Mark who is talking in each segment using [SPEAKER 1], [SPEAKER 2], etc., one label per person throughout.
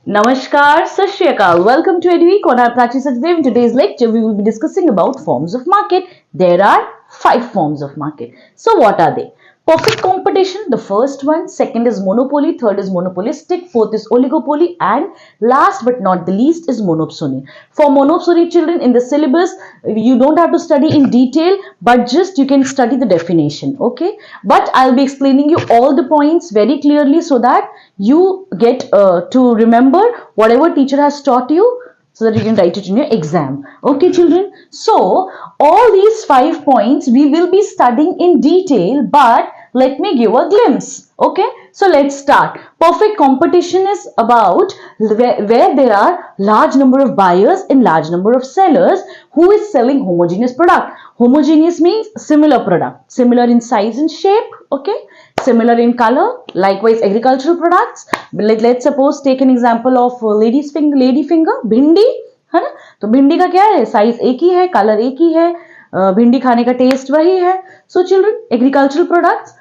[SPEAKER 1] Namaskar, Sat Shri Akal. Welcome to EduWeek on our Prachi Sachdev. In today's lecture, we will be discussing about forms of market. There are 5 forms of market. So, what are they? Perfect competition, the first one. Second is monopoly. Third is monopolistic. Fourth is oligopoly. And last but not the least is monopsony. For monopsony children, in the syllabus, you don't have to study in detail, but just you can study the definition. Okay. But I'll be explaining you all the points very clearly so that you get to remember whatever teacher has taught you so that you can write it in your exam. Okay, children. So, all these 5 points we will be studying in detail, but let me give a glimpse. Okay, so let's start. Perfect competition is about where there are large number of buyers and large number of sellers who is selling homogeneous product. Homogeneous means similar product, similar in size and shape. Okay, similar in color. Likewise, agricultural products. Let's suppose take an example of lady finger, भिंडी है ना. तो भिंडी का क्या है, size एक ही है, कलर एक ही है, भिंडी खाने का टेस्ट वही है. सो चिल्ड्रन, एग्रीकल्चरल प्रोडक्ट्स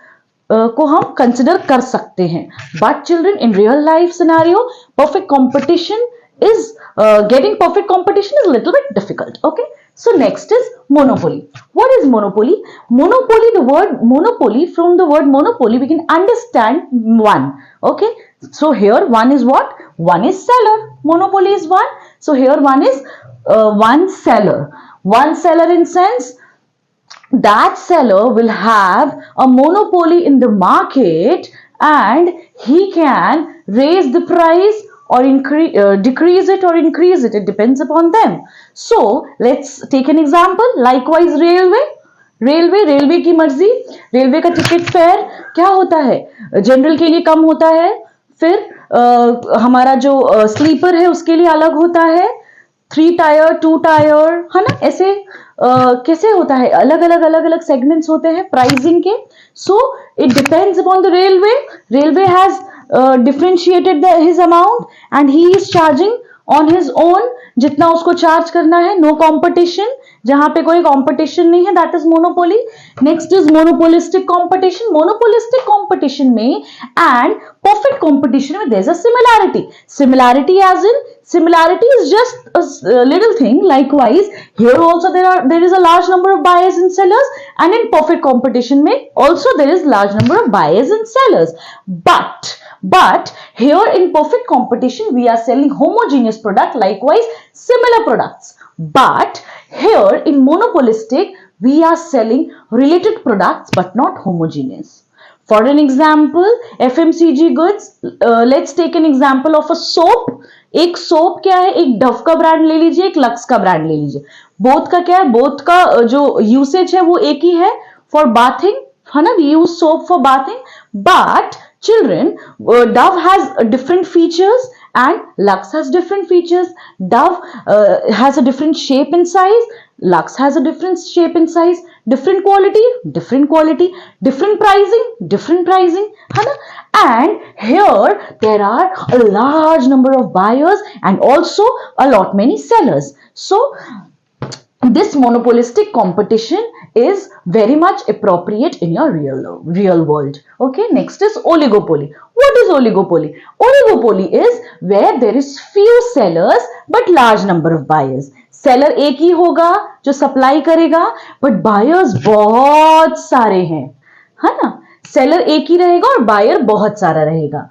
[SPEAKER 1] को हम कंसिडर कर सकते हैं. But children, in real life scenario, perfect competition is getting perfect competition is a little bit difficult. Okay, so next is monopoly. What is monopoly? Monopoly, the word monopoly, from the word monopoly we can understand one. Okay, so here one is what? One is seller. Monopoly is one. So here one is one seller. One seller in sense that seller will have a monopoly in the market and he can raise the price or decrease it or increase it. It depends upon them. So let's take an example. Likewise, railway की मर्जी. Railway का ticket fair क्या होता है? General के लिए कम होता है, फिर हमारा जो स्लीपर है उसके लिए अलग होता है, 3 टायर 2 टायर है ना. ऐसे कैसे होता है? अलग अलग सेगमेंट्स होते हैं प्राइसिंग के. So it depends upon the railway. Railway has differentiated his amount and he is charging on his own जितना उसको चार्ज करना है. नो कॉम्पिटिशन, जहां पे कोई कॉम्पिटिशन नहीं है, that is monopoly. Next is monopolistic competition. Monopolistic competition में एंड perfect competition में there's a similarity. Similarity as in, similarity is just a little thing. Likewise, here also there is a large number of buyers and sellers, and in perfect competition में also there is large number of buyers and sellers. But here in perfect competition we are selling homogeneous product, likewise similar products. But here in monopolistic we are selling related products but not homogeneous. For an example, FMCG goods, let's take an example of a soap. एक soap क्या है? एक Dove का brand ले लीजिए, एक lux का brand ले लीजिए. बोथ का क्या है? बोथ का जो यूसेज है वो एक ही है फॉर बाथिंग, है ना. We use soap for bathing. But children, Dove has different features and Lux has different features. Dove has a different shape and size. Lux has a different shape and size. Different quality, different quality. Different pricing, है ना. And here there are a large number of buyers and also a lot many sellers. So this monopolistic competition is very much appropriate in your real world. Okay, next is oligopoly. What is oligopoly? Oligopoly is where there is few sellers but large number of buyers. Seller एक ही होगा जो supply करेगा, but buyers बहुत सारे हैं, है ना. Seller एक ही रहेगा और बायर बहुत सारा रहेगा.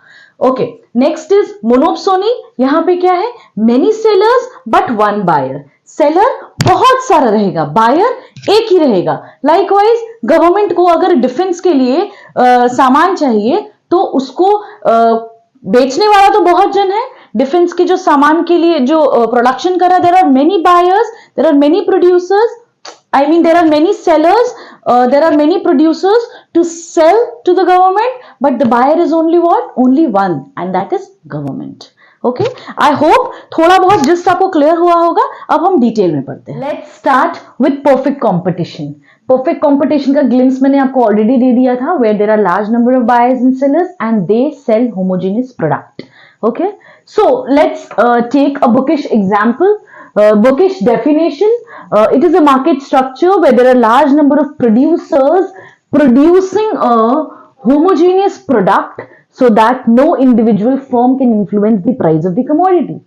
[SPEAKER 1] Okay, next is monopsony. यहां पे क्या है? Many sellers but one buyer. Seller बहुत सारा रहेगा, बायर एक ही रहेगा. लाइकवाइज, गवर्नमेंट को अगर डिफेंस के लिए सामान चाहिए तो उसको बेचने वाला तो बहुत जन है. डिफेंस के जो सामान के लिए जो प्रोडक्शन कर रहा है, there are many buyers, there are many producers. I mean, there are many sellers, there are many producers to sell to the government, but the buyer is only what? Only one, and that is government. Okay, I hope थोड़ा बहुत जिस आपको clear हुआ होगा. अब हम detail में पढ़ते हैं. Let's start with perfect competition. Perfect competition का ग्लिम्स मैंने आपको ऑलरेडी दे दिया था, where there are large number of buyers and sellers and they sell homogeneous product. Okay, so let's take a bookish example. Bookish definition. It is a market structure where there are large number of producers producing a homogeneous product so that no individual firm can influence the price of the commodity.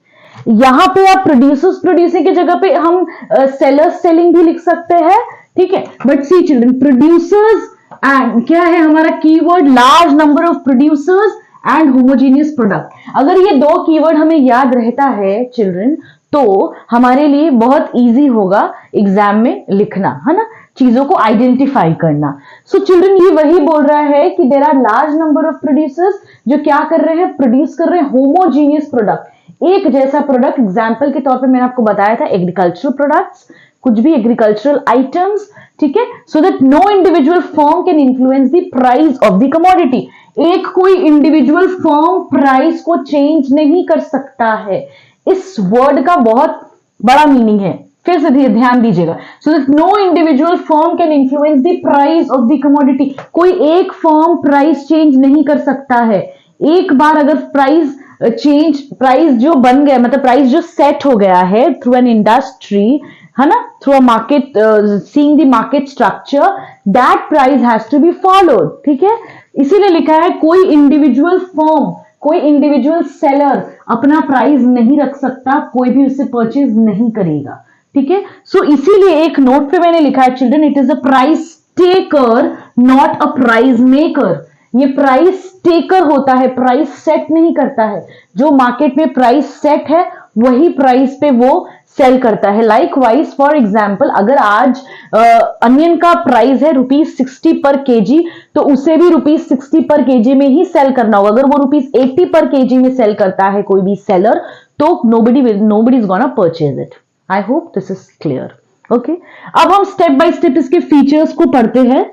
[SPEAKER 1] यहां पे आप producers producing की जगह पे हम sellers selling भी लिख सकते हैं, ठीक है। But see children, producers and क्या है हमारा keyword, large number of producers and homogeneous product. अगर ये दो कीवर्ड हमें याद रहता है चिल्ड्रन, तो हमारे लिए बहुत इजी होगा एग्जाम में लिखना, है ना, चीजों को आइडेंटिफाई करना। सो चिल्ड्रन, ये वही बोल रहा है कि there are large number of producers जो क्या कर रहे हैं, प्रोड्यूस कर रहे हैं होमोजीनियस प्रोडक्ट, एक जैसा प्रोडक्ट। एग्जाम्पल के तौर पे मैंने आपको बताया था एग्रीकल्चरल प्रोडक्ट्स, कुछ भी एग्रीकल्चरल आइटम्स, ठीक है। So that no individual firm can influence the price of the commodity. एक कोई इंडिविजुअल फर्म प्राइस को चेंज नहीं कर सकता है। इस वर्ड का बहुत बड़ा मीनिंग है, फिर से ध्यान दीजिएगा। So that no individual firm can influence the price of the commodity. कोई एक फर्म प्राइस चेंज नहीं कर सकता है। एक बार अगर प्राइस चेंज, प्राइस जो बन गया, मतलब प्राइस जो सेट हो गया है थ्रू एन इंडस्ट्री, है ना, through a market, seeing the market structure, that price has to be followed, ठीक है। इसीलिए लिखा है कोई इंडिविजुअल फर्म, कोई इंडिविजुअल सेलर अपना प्राइस नहीं रख सकता, कोई भी उससे परचेज नहीं करेगा, ठीक है। सो इसीलिए एक नोट पे मैंने लिखा है children, it is a price taker not a price maker. ये प्राइस टेकर होता है, प्राइस सेट नहीं करता है। जो मार्केट में प्राइस सेट है वही प्राइस पे वो सेल करता है। लाइकवाइज फॉर एग्जाम्पल, अगर आज अनियन का प्राइस है ₹60 पर केजी, तो उसे भी ₹60 पर केजी में ही सेल करना होगा। अगर वो ₹80 पर केजी में सेल करता है कोई भी सेलर, तो nobody is gonna purchase it. I hope this is clear. Okay? अब हम स्टेप बाय स्टेप इसके फीचर्स को पढ़ते हैं।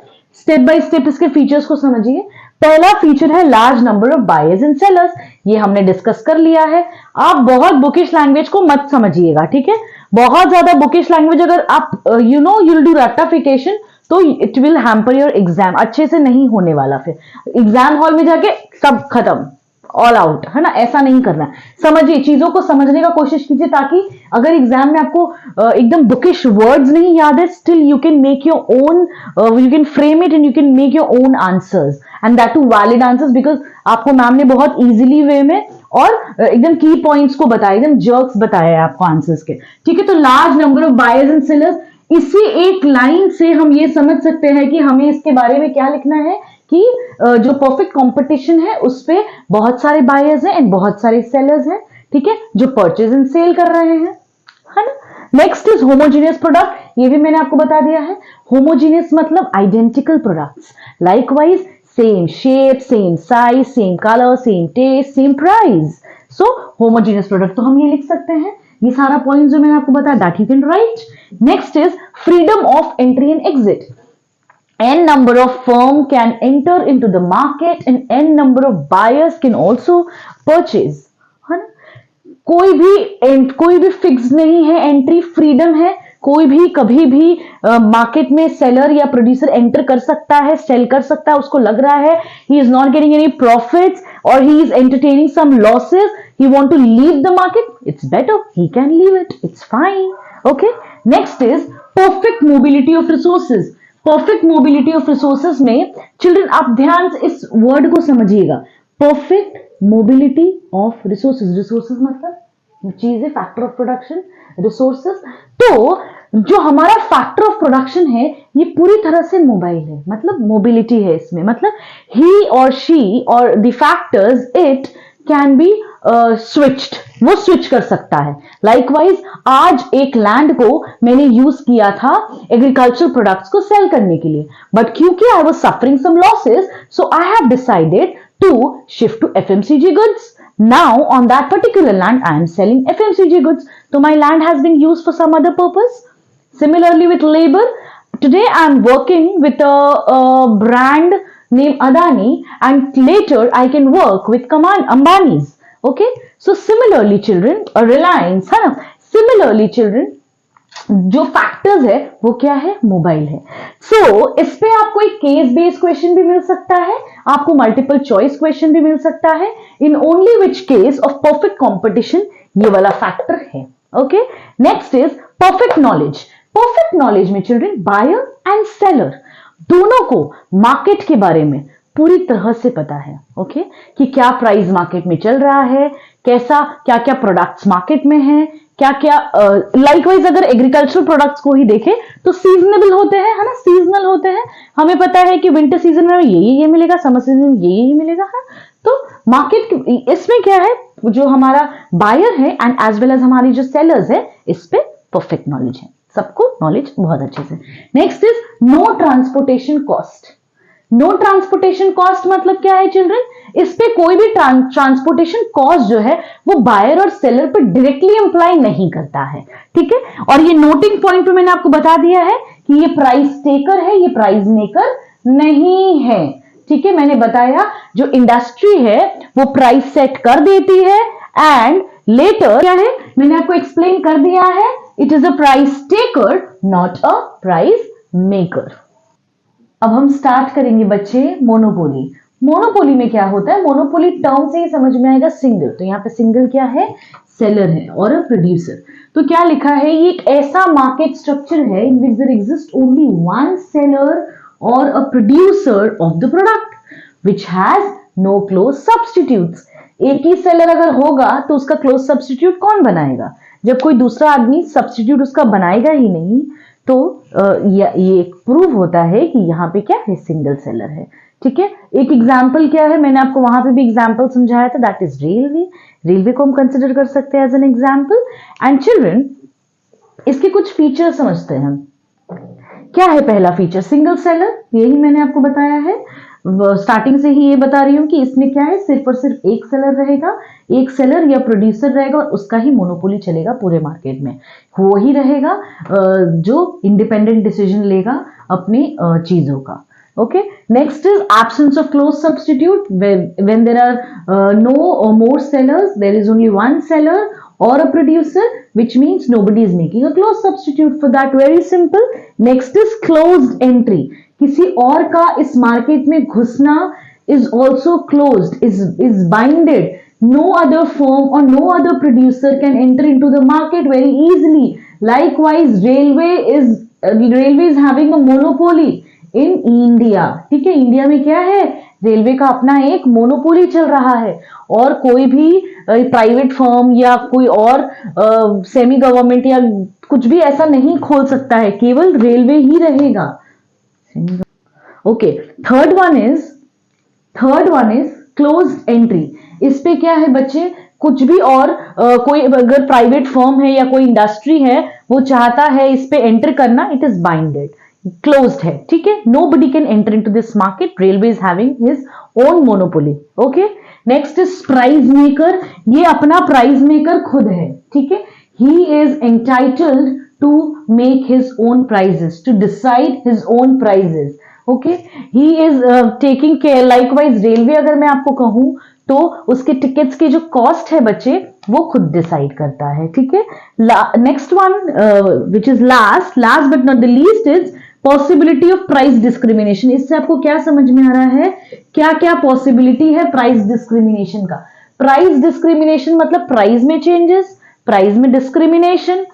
[SPEAKER 1] स्टेप बाय स्टेप इसके फीचर्स को समझिए। पहला फीचर है large number of buyers and sellers. ये हमने डिस्कस कर लिया है। आप बहुत बुकिश लैंग्वेज को मत समझिएगा, ठीक है। बहुत ज्यादा बुकिश लैंग्वेज अगर आप यू विल डू रट्टाफिकेशन, तो it will hamper your exam, अच्छे से नहीं होने वाला। फिर एग्जाम हॉल में जाके सब खत्म, ऑल आउट, है ना, ऐसा नहीं करना। समझिए, चीजों को समझने का कोशिश कीजिए, ताकि अगर एग्जाम में आपको एकदम बुकिश वर्ड्स नहीं याद है, still you can make your own, you can frame it and you can make your own answers, and that too valid answers, because आपको मैम ने बहुत इजीली वे में और एकदम की पॉइंट्स को बताया, एकदम जर्क्स बताए आपको आंसर्स के, ठीक है। तो large number of buyers and sellers, इसी एक लाइन से हम ये समझ सकते हैं कि हमें इसके बारे में क्या लिखना है, कि जो परफेक्ट कंपटीशन है उस पे बहुत सारे बायर्स हैं एंड बहुत सारे सेलर्स हैं, ठीक है, जो परचेज एंड सेल कर रहे हैं, है ना। Next is homogeneous product. ये भी मैंने आपको बता दिया है। होमोजीनियस मतलब identical products, likewise same shape, same size, same colour, same taste, same price. So homogeneous product, तो हम ये लिख सकते हैं। ये सारा पॉइंट जो मैंने आपको बताया, that you can write. Next is freedom of entry and exit. N number of firm can enter into the market and N number of buyers can also purchase, है ना। कोई भी फिक्स नहीं है, एंट्री फ्रीडम है। कोई भी कभी भी मार्केट में सेलर या प्रोड्यूसर एंटर कर सकता है, सेल कर सकता है। उसको लग रहा है he is not getting any profits और he is entertaining some losses, he want to leave the market, it's better, he can leave it, it's fine. Okay, next is perfect mobility of resources. Perfect mobility of resources में children आप ध्यान से इस word को समझिएगा, perfect mobility of resources. Resources मतलब चीजें, factor of production, resources. तो जो हमारा फैक्टर ऑफ प्रोडक्शन है ये पूरी तरह से मोबाइल है, मतलब मोबिलिटी है इसमें, मतलब ही और शी और the factors it can be switched, वो स्विच कर सकता है। लाइकवाइज आज एक लैंड को मैंने यूज किया था एग्रीकल्चर प्रोडक्ट्स को सेल करने के लिए, बट क्योंकि I was suffering some losses, so I have decided to shift to FMCG goods. Now on that particular land I am selling FMCG goods, so my land has been used for some other purpose. Similarly with labor, today I am working with a brand named Adani and later I can work with Ambani's. Okay, so similarly children, Reliance, है ना, similarly children, जो factors है वो क्या है, mobile है. सो इस पे आपको एक केस बेस्ड क्वेश्चन भी मिल सकता है, आपको मल्टीपल चॉइस क्वेश्चन भी मिल सकता है. In only which case of perfect competition ये वाला फैक्टर है. Okay, next is perfect knowledge. Perfect knowledge में चिल्ड्रन बायर एंड सेलर दोनों को मार्केट के बारे में पूरी तरह से पता है, ओके, कि क्या प्राइस मार्केट में चल रहा है, कैसा क्या क्या प्रोडक्ट्स मार्केट में है, क्या क्या लाइकवाइज अगर एग्रीकल्चरल प्रोडक्ट्स को ही देखें तो सीजनेबल होते हैं, है ना, सीजनल होते हैं। हमें पता है कि विंटर सीजन में ये मिलेगा, समर सीजन में ये मिलेगा, है। तो मार्केट इसमें क्या है, जो हमारा बायर है एंड एज वेल एज हमारी जो सेलर्स है, इस पे परफेक्ट नॉलेज है, सबको नॉलेज बहुत अच्छे से। Next is no transportation cost. No transportation cost मतलब क्या है चिल्ड्रन, इस पे कोई भी ट्रांसपोर्टेशन कॉस्ट जो है वो बायर और सेलर पे डायरेक्टली इंप्लाई नहीं करता है, ठीक है। और ये नोटिंग पॉइंट पे मैंने आपको बता दिया है कि ये प्राइस टेकर है, ये प्राइस मेकर नहीं है, ठीक है। मैंने बताया जो इंडस्ट्री है वो प्राइस सेट कर देती है एंड लेटर क्या है, मैंने आपको एक्सप्लेन कर दिया है, it is a price taker not a price maker. अब हम स्टार्ट करेंगे बच्चे मोनोपोली। मोनोपोली में क्या होता है, मोनोपोली टर्म से ही समझ में आएगा सिंगल, तो यहाँ पे सिंगल क्या है, सेलर है और अ प्रोड्यूसर। तो क्या लिखा है, ये एक ऐसा मार्केट स्ट्रक्चर है in which there exist only one seller और a producer of the product which has no close substitutes. एक ही सेलर अगर होगा तो उसका क्लोज सब्स्टिट्यूट कौन बनाएगा, जब कोई दूसरा आदमी सब्स्टिट्यूट उसका बनाएगा ही नहीं, तो ये प्रूव होता है कि यहाँ पे क्या है, सिंगल सेलर है, ठीक है। एक एग्जाम्पल क्या है, मैंने आपको वहां पे भी एग्जाम्पल समझाया था, दैट इज रेलवे। रेलवे को हम कंसिडर कर सकते हैं as an example. And children इसके कुछ फीचर समझते हैं हम। क्या है पहला फीचर, सिंगल सेलर, यही मैंने आपको बताया है, स्टार्टिंग से ही ये बता रही हूँ कि इसमें क्या है, सिर्फ और सिर्फ एक सेलर रहेगा, एक सेलर या प्रोड्यूसर रहेगा और उसका ही मोनोपोली चलेगा पूरे मार्केट में। वो ही रहेगा जो इंडिपेंडेंट डिसीजन लेगा अपनी चीजों का, okay. Next is absence of close substitute. When there are no or more sellers, there is only one seller or a producer, which means nobody is making a close substitute for that. Very simple. Next is closed entry. किसी और का इस market में घुसना is also closed, is binded. No other firm or no other producer can enter into the market very easily. Likewise, railway is having a monopoly in India, ठीक है। India में क्या है, रेलवे का अपना एक मोनोपोली चल रहा है और कोई भी प्राइवेट फर्म या कोई और सेमी गवर्नमेंट या कुछ भी ऐसा नहीं खोल सकता है, केवल रेलवे ही रहेगा, okay. Third one is closed entry. इस पे क्या है बच्चे, कुछ भी और कोई अगर प्राइवेट फर्म है या कोई इंडस्ट्री है वो चाहता है इस पे एंटर करना, इट इज बाइंडेड, क्लोज्ड है, ठीक है। Nobody can enter into this market, railway is having his own monopoly, okay. Next is price maker. ये अपना प्राइस मेकर खुद है, ठीक है। He is entitled to make his own prices, to decide his own prices, okay. He is taking care. Likewise railway अगर मैं आपको कहूं तो उसके टिकट्स की जो कॉस्ट है बच्चे वो खुद डिसाइड करता है, ठीक है। Next one which is last but not the least is possibility of price discrimination. इससे आपको क्या समझ में आ रहा है, क्या क्या पॉसिबिलिटी है प्राइस डिस्क्रिमिनेशन का। प्राइस डिस्क्रिमिनेशन मतलब प्राइस में चेंजेस, प्राइस में डिस्क्रिमिनेशन।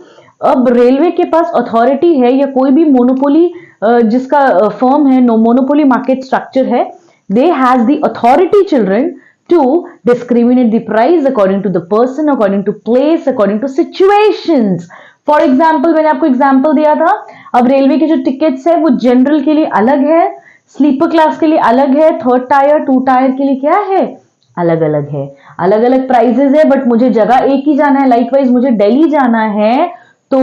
[SPEAKER 1] अब रेलवे के पास अथॉरिटी है या कोई भी मोनोपोली जिसका फर्म है, नो मोनोपोली मार्केट स्ट्रक्चर है, they has the authority children to discriminate the price according to the person, according to place, according to situations. For example, मैंने आपको एग्जाम्पल दिया था, अब रेलवे के जो टिकट्स है वो जनरल के लिए अलग है, स्लीपर क्लास के लिए अलग है, थर्ड टायर, टू टायर के लिए क्या है, अलग अलग है, अलग अलग प्राइजेस है, बट मुझे जगह एक ही जाना है। लाइकवाइज मुझे दिल्ली जाना है तो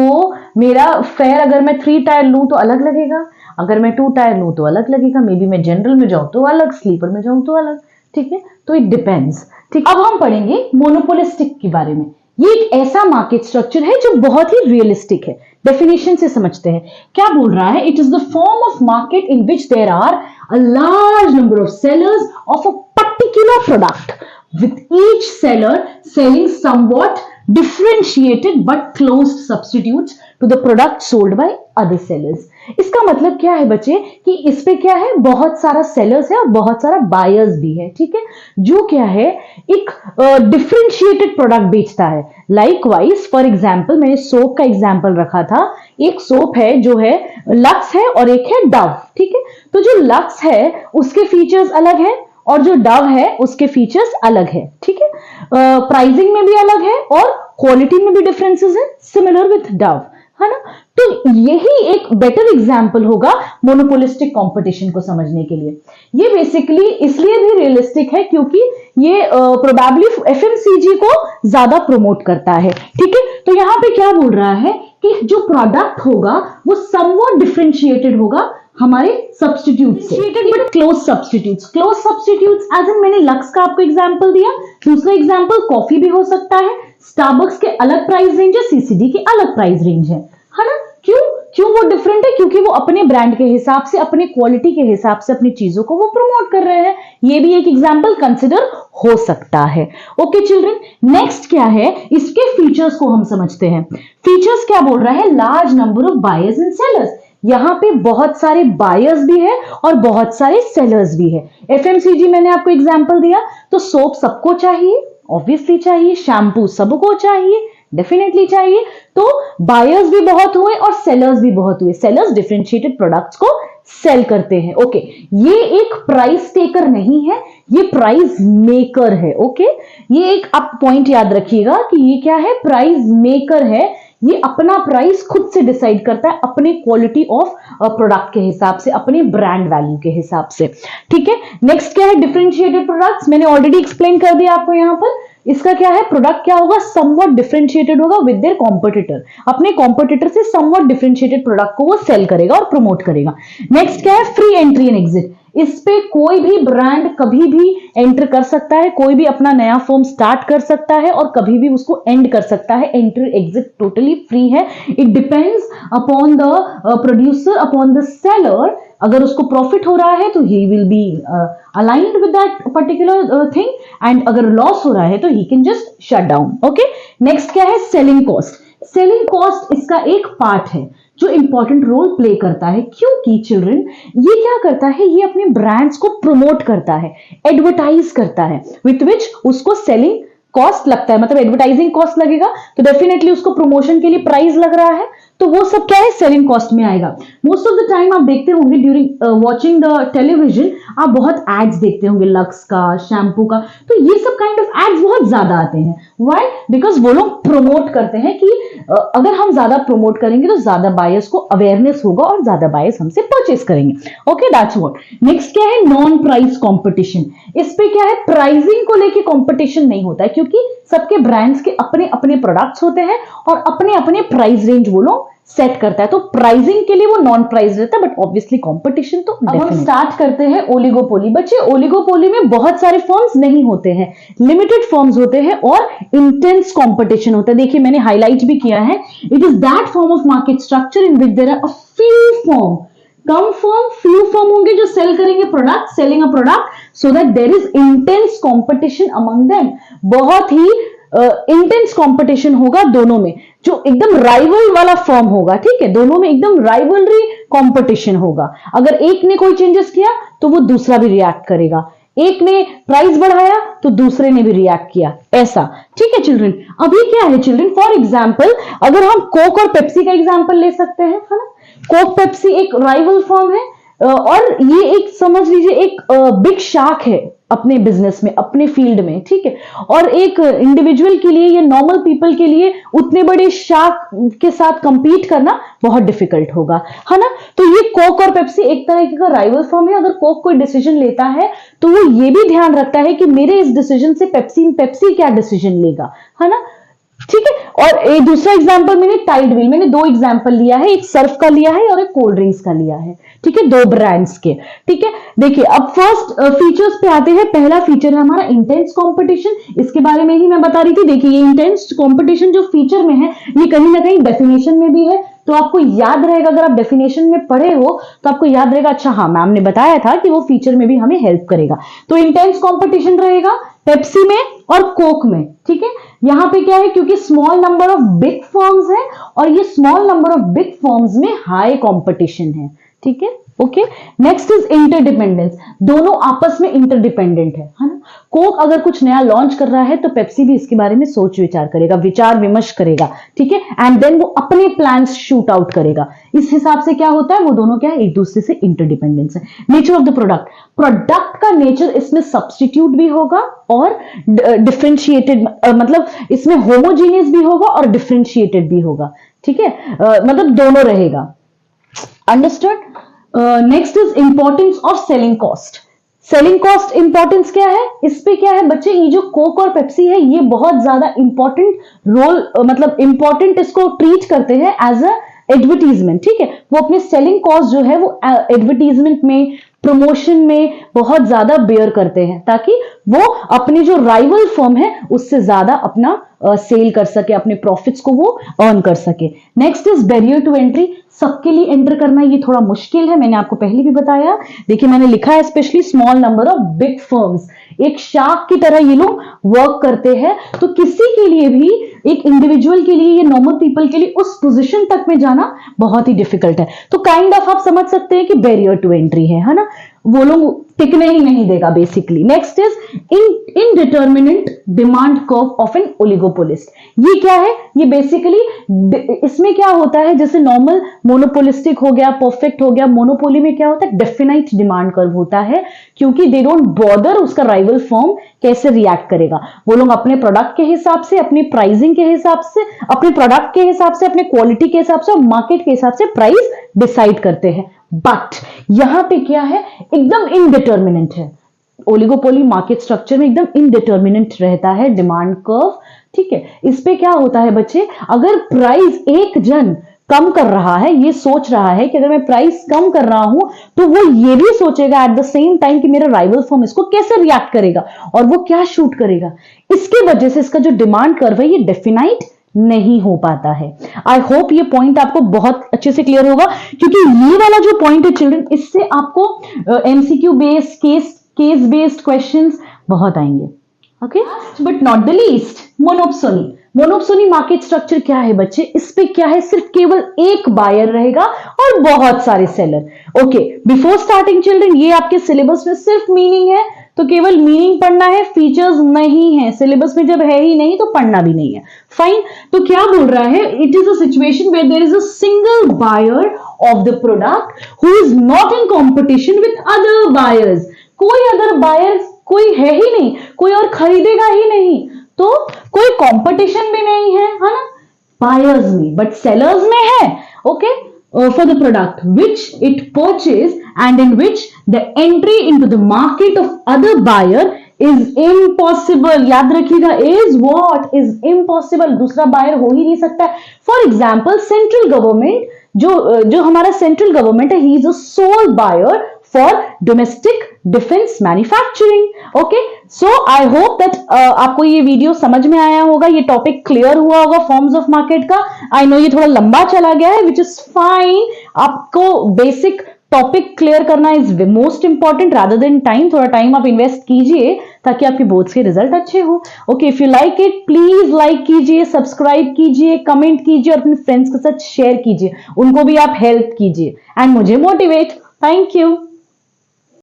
[SPEAKER 1] मेरा फेयर अगर मैं 3 टायर लूं तो अलग लगेगा, अगर मैं 2 टायर लूं तो अलग लगेगा, मे बी मैं जनरल में जाऊं तो अलग, स्लीपर में जाऊं तो अलग, ठीक है। तो इट डिपेंड्स, ठीक। अब हम पढ़ेंगे मोनोपोलिस्टिक के बारे में। ये एक ऐसा मार्केट स्ट्रक्चर है जो बहुत ही रियलिस्टिक है। डेफिनेशन से समझते हैं क्या बोल रहा है। It is the form of market in which there are a large number of sellers of a particular product with each seller selling somewhat differentiated but closed substitutes to the product sold by other sellers। इसका मतलब क्या है बच्चे कि इस पे क्या है, बहुत सारा सेलर्स है और बहुत सारा बायर्स भी है, ठीक है, जो क्या है एक डिफरेंशिएटेड प्रोडक्ट बेचता है। लाइकवाइज फॉर एग्जांपल मैंने सोप का एग्जांपल रखा था, एक सोप है जो है लक्स है और एक है डव, ठीक है। तो जो लक्स है उसके फीचर्स अलग है और जो डव है उसके फीचर्स अलग है, ठीक है। प्राइसिंग में भी अलग है और क्वालिटी में भी डिफरेंसेस है, सिमिलर विथ डव, है ना। तो यही एक बेटर एग्जांपल होगा मोनोपोलिस्टिक कंपटीशन को समझने के लिए। ये बेसिकली इसलिए भी रियलिस्टिक है क्योंकि ये प्रोबेबली एफएमसीजी को ज्यादा प्रमोट करता है, ठीक है। तो यहां पे क्या बोल रहा है कि जो प्रोडक्ट होगा वो समवॉट डिफरेंशिएटेड होगा हमारे सब्स्टिट्यूट से, but close substitutes. Close substitutes as in मैंने लक्स का आपको एग्जांपल दिया, दूसरा एग्जांपल कॉफी भी हो सकता है। स्टारबक्स के अलग प्राइस रेंज है, सीसीडी की अलग प्राइस रेंज है ना। क्यों वो डिफरेंट है? क्योंकि वो अपने ब्रांड के हिसाब से, अपने क्वालिटी के हिसाब से अपनी चीजों को वो प्रमोट कर रहे हैं। ये भी एक एग्जांपल कंसिडर हो सकता है। ओके चिल्ड्रन, नेक्स्ट क्या है, इसके फीचर्स को हम समझते हैं। फीचर्स क्या बोल रहा है? Large number of buyers and sellers. यहां पे बहुत सारे बायर्स भी है और बहुत सारे सेलर्स भी है। एफएमसीजी मैंने आपको एग्जांपल दिया, तो सोप सबको चाहिए, ऑब्वियसली चाहिए। शैम्पू सबको चाहिए, डेफिनेटली चाहिए। तो बायर्स भी बहुत हुए और सेलर्स भी बहुत हुए। सेलर्स डिफरेंशिएटेड प्रोडक्ट्स को सेल करते हैं। ओके, ये एक प्राइस टेकर नहीं है, ये प्राइस मेकर है। ओके, ये एक आप पॉइंट याद रखिएगा कि ये क्या है, प्राइस मेकर है। ये अपना प्राइस खुद से डिसाइड करता है अपने क्वालिटी ऑफ प्रोडक्ट के हिसाब से, अपने ब्रांड वैल्यू के हिसाब से, ठीक है। नेक्स्ट क्या है, डिफरेंशिएटेड प्रोडक्ट्स। मैंने ऑलरेडी एक्सप्लेन कर दिया आपको यहां पर। इसका क्या है, प्रोडक्ट क्या होगा, समवॉट डिफरेंशिएटेड होगा विद देयर कॉम्पिटिटर। अपने कॉम्पिटिटर से समवॉट डिफरेंशिएटेड प्रोडक्ट को वो सेल करेगा और प्रमोट करेगा। नेक्स्ट क्या है, फ्री एंट्री एंड एग्जिट। इस पे कोई भी ब्रांड कभी भी एंटर कर सकता है, कोई भी अपना नया फॉर्म स्टार्ट कर सकता है और कभी भी उसको एंड कर सकता है। एंट्री एग्जिट टोटली फ्री है। It depends upon the producer, upon the seller. अगर उसको प्रॉफिट हो रहा है तो he will be aligned with that particular thing, and अगर लॉस हो रहा है तो he can just shut down. Okay, next क्या है, सेलिंग कॉस्ट। सेलिंग कॉस्ट इसका एक पार्ट है जो इंपॉर्टेंट रोल प्ले करता है, क्योंकि चिल्ड्रन ये क्या करता है, ये अपने ब्रांड्स को प्रमोट करता है, एडवर्टाइज करता है, विथ विच उसको सेलिंग कॉस्ट लगता है। मतलब एडवर्टाइजिंग कॉस्ट लगेगा तो डेफिनेटली उसको प्रमोशन के लिए प्राइस लग रहा है, तो वो सब क्या है, सेलिंग कॉस्ट में आएगा। मोस्ट ऑफ द टाइम आप देखते होंगे ड्यूरिंग वॉचिंग द टेलीविजन, आप बहुत एड्स देखते होंगे लक्स का, शैम्पू का। तो ये सब काइंड ऑफ एड्स बहुत ज्यादा आते हैं। व्हाई? बिकॉज वो लोग प्रमोट करते हैं कि अगर हम ज्यादा प्रमोट करेंगे तो ज्यादा बायर्स को अवेयरनेस होगा और ज्यादा बायर्स हमसे परचेस करेंगे। Okay, that's what. नेक्स्ट क्या है, नॉन प्राइस कंपटीशन। इस पे क्या है, प्राइसिंग को लेके कंपटीशन नहीं होता है, क्योंकि सबके ब्रांड्स के अपने अपने प्रोडक्ट्स होते हैं और अपने अपने प्राइस रेंज वो लोग सेट करता है। तो प्राइसिंग के लिए वो नॉन प्राइस रहता है, बट ऑब्वियसली कंपटीशन तो। अब हम स्टार्ट करते हैं ओलिगोपोली। बच्चे, ओलिगोपोली में बहुत सारे फर्म्स नहीं होते हैं, लिमिटेड फर्म्स होते हैं और इंटेंस कंपटीशन होता है। देखिए मैंने हाईलाइट भी किया है, it is that form of market structure in which there are a few firm, कम फर्म, फ्यू फर्म होंगे जो सेल करेंगे product, selling a product, so that there is intense competition among them. बहुत ही intense competition होगा दोनों में, जो एकदम राइवल वाला फॉर्म होगा, ठीक है। दोनों में एकदम राइवलरी कंपटीशन होगा। अगर एक ने कोई चेंजेस किया तो वो दूसरा भी रिएक्ट करेगा, एक ने प्राइस बढ़ाया तो दूसरे ने भी रिएक्ट किया, ऐसा, ठीक है चिल्ड्रन। अभी क्या है चिल्ड्रन, फॉर एग्जाम्पल अगर हम कोक और पेप्सी का एग्जाम्पल ले सकते हैं, है ना। कोक पेप्सी एक राइवल फॉर्म है और ये एक समझ लीजिए एक बिग शार्क है अपने बिजनेस में, अपने फील्ड में, ठीक है। और एक इंडिविजुअल के लिए या नॉर्मल पीपल के लिए उतने बड़े शार्क के साथ कंपीट करना बहुत डिफिकल्ट होगा, है ना। तो ये कोक और पेप्सी एक तरह का राइवल फॉर्म है। अगर कोक कोई डिसीजन लेता है तो वो ये भी ध्यान रखता है कि मेरे इस डिसीजन से पेप्सी क्या डिसीजन लेगा, है ना, ठीक है। और एक दूसरा एग्जांपल मैंने टाइड व्हील, मैंने दो एग्जांपल लिया है, एक सर्फ का लिया है और एक कोल्ड ड्रिंक्स का लिया है, ठीक है, दो ब्रांड्स के, ठीक है। देखिए अब फर्स्ट फीचर्स पे आते हैं। पहला फीचर है हमारा इंटेंस कंपटीशन, इसके बारे में ही मैं बता रही थी। देखिए ये इंटेंस कंपटीशन जो फीचर में है, ये कहीं ना कहीं डेफिनेशन में भी है, तो आपको याद रहेगा। अगर आप डेफिनेशन में पढ़े हो तो आपको याद रहेगा, अच्छा हाँ मैम ने बताया था कि वो फीचर में भी हमें हेल्प करेगा। तो इंटेंस कंपटीशन रहेगा पेप्सी में और कोक में, ठीक है। यहां पे क्या है, क्योंकि small number of big firms है और ये small number of big firms में हाई कंपटीशन है, ठीक है। ओके, नेक्स्ट इज इंटरडिपेंडेंस, दोनों आपस में इंटरडिपेंडेंट है ना। कोक अगर कुछ नया लॉन्च कर रहा है तो पेप्सी भी इसके बारे में सोच विचार करेगा, विचार विमर्श करेगा, ठीक है, एंड देन वो अपने प्लान्स शूट आउट करेगा। इस हिसाब से क्या होता है, वो दोनों क्या है, एक दूसरे से इंटरडिपेंडेंस है। Nature of the product, product का नेचर इसमें सब्स्टिट्यूट भी होगा और डिफरेंशिएटेड, मतलब इसमें होमोजीनियस भी होगा और डिफरेंशिएटेड भी होगा, ठीक है, मतलब दोनों रहेगा। Understood. Next is importance of selling cost. Selling cost importance क्या है, इस पे क्या है बच्चे, ये जो कोक और पेप्सी है ये बहुत ज्यादा इंपॉर्टेंट रोल, मतलब इंपॉर्टेंट इसको ट्रीट करते हैं एज अ एडवर्टीजमेंट, ठीक है। वो अपने सेलिंग कॉस्ट जो है वो एडवर्टीजमेंट में, प्रमोशन में बहुत ज्यादा बेयर करते हैं, ताकि वो अपनी जो राइवल फर्म है उससे ज्यादा अपना सेल कर सके, अपने प्रॉफिट्स को वो अर्न कर सके। Next is barrier to entry, सबके लिए एंटर करना ये थोड़ा मुश्किल है, मैंने आपको पहले भी बताया। देखिए मैंने लिखा है specially small number of big firms, एक शार्क की तरह ये लोग वर्क करते हैं, तो किसी के लिए भी, एक इंडिविजुअल के लिए या नॉर्मल पीपल के लिए उस पोजीशन तक में जाना बहुत ही डिफिकल्ट है। तो काइंड ऑफ आप समझ सकते हैं कि बैरियर टू एंट्री है ना, वो लोग टिकने ही नहीं देगा basically. Next is indeterminate demand curve of an oligopolist. ये क्या है, ये बेसिकली इसमें क्या होता है, जैसे नॉर्मल मोनोपोलिस्टिक हो गया, परफेक्ट हो गया, मोनोपोली में क्या होता है, डेफिनाइट डिमांड कर्व होता है, क्योंकि दे डोंट बॉदर उसका राइवल फर्म कैसे रिएक्ट करेगा। वो लोग अपने प्रोडक्ट के हिसाब से, अपनी प्राइसिंग के हिसाब से, अपने प्रोडक्ट के हिसाब से, अपने क्वालिटी के हिसाब से और मार्केट के हिसाब से प्राइस डिसाइड करते हैं। बट यहां पे क्या है, एकदम इनडिटर्मिनेंट है, ओलिगोपोली मार्केट स्ट्रक्चर में एकदम इनडिटर्मिनेंट रहता है डिमांड कर्व, ठीक है। इस पे क्या होता है बच्चे, अगर प्राइस एक जन कम कर रहा है, ये सोच रहा है कि अगर मैं प्राइस कम कर रहा हूं तो वो ये भी सोचेगा एट द सेम टाइम कि मेरा राइवल फर्म इसको कैसे रिएक्ट करेगा और वो क्या शूट करेगा। इसके वजह से इसका जो डिमांड कर्व है ये डेफिनाइट नहीं हो पाता है। आई होप ये पॉइंट आपको बहुत अच्छे से क्लियर होगा, क्योंकि ये वाला जो पॉइंट है चिल्ड्रन, इससे आपको MCQ based, case based questions बहुत आएंगे। Okay, but not the least, monopoly. Monopoly market structure क्या है बच्चे, इस पे क्या है, सिर्फ केवल एक बायर रहेगा और बहुत सारे seller. Okay, before starting children, ये आपके सिलेबस में सिर्फ मीनिंग है, तो केवल मीनिंग पढ़ना है, फीचर्स नहीं है। सिलेबस में जब है ही नहीं तो पढ़ना भी नहीं है। फाइन, तो क्या बोल रहा है, it is a situation where there is a single buyer of the product who is not in competition with other buyers. कोई अदर बायर कोई है ही नहीं, कोई और खरीदेगा ही नहीं, तो कोई कंपटीशन भी नहीं है ना बायर्स में, बट सेलर्स में है। Okay, for the product which it purchased and in which the entry into the market of other buyer is impossible। याद रखिएगा, is what is impossible, दूसरा बायर हो ही नहीं सकता। फॉर एग्जाम्पल सेंट्रल गवर्नमेंट, जो हमारा सेंट्रल गवर्नमेंट है, he is a sole buyer for domestic defence manufacturing. Okay, so I hope that आपको ये वीडियो समझ में आया होगा, ये टॉपिक क्लियर हुआ होगा फॉर्म्स ऑफ मार्केट का। आई नो ये थोड़ा लंबा चला गया है, विच इज फाइन। आपको बेसिक टॉपिक क्लियर करना is most important rather than time. थोड़ा टाइम आप इन्वेस्ट कीजिए ताकि आपके बोर्ड्स के रिजल्ट अच्छे हो। Okay, if you like it please like कीजिए, सब्सक्राइब कीजिए, कमेंट कीजिए और अपने फ्रेंड्स के साथ शेयर कीजिए, उनको भी आप हेल्प कीजिए एंड मुझे मोटिवेट। Thank you.